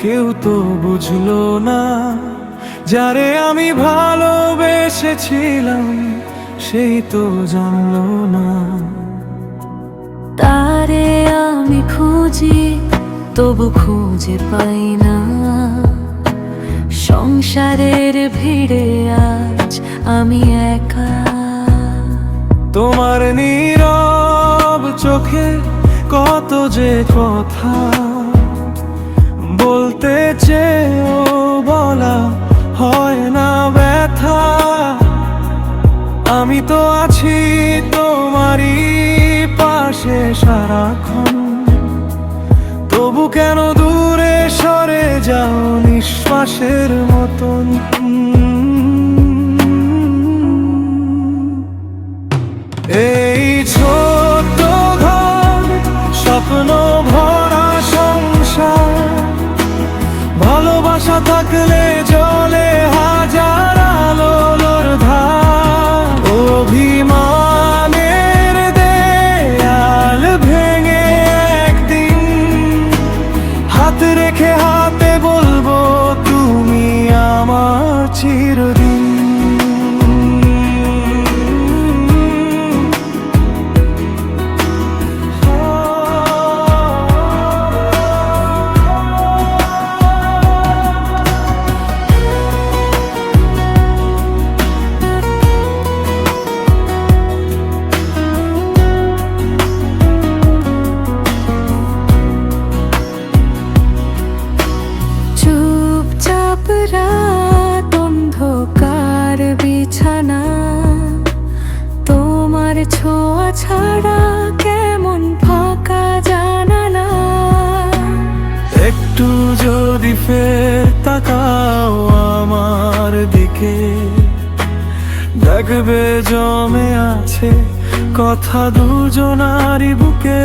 কেউ তো বুঝলো না, যারে আমি ভালোবেসেছিলাম সেই তো জানলো না। তারে আমি খুঁজি তবু খুঁজে পাই না, সংসারের ভিড়ে আজ আমি একা। তোমার নীরব চোখে কত যে কথা বলতে চেয়েও বলা হয় না ব্যথা। আমি তো আছি তোমারই পাশে সারাক্ষণ, তবু কেন দূরে সরে যাও নিঃশ্বাসের মতন। এই ছোট্ট ঘর, স্বপ্ন ভরা সংসার, ভালোবাসা থাকলে জলে হাজার আলোর ধার। অভিমানের দেয়াল ভেঙে একদিন হাত রেখে হাতে বলবো তুমি আমার চিরদিন। রাত অন্ধকার বিছানা, তোমার ছোঁয়া ছাড়া কেমন ফাঁকা জানালা। একটু যদি ফের তাকাও আমার দিকে, দেখবে জমে আছে কথা দুজনারই বুকে।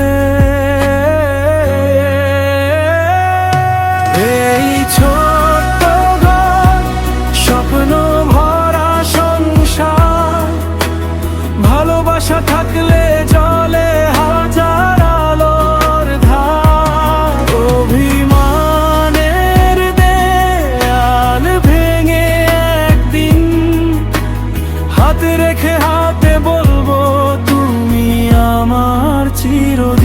এই ছোট্ট ঘর, স্বপ্ন ভরা সংসার, ভালোবাসা থাকলে জলে হাজার আলোর ধার। অভিমানের দেয়াল ভেঙে একদিন হাত রেখে হাতে বলবো তুমি আমার চিরদিন।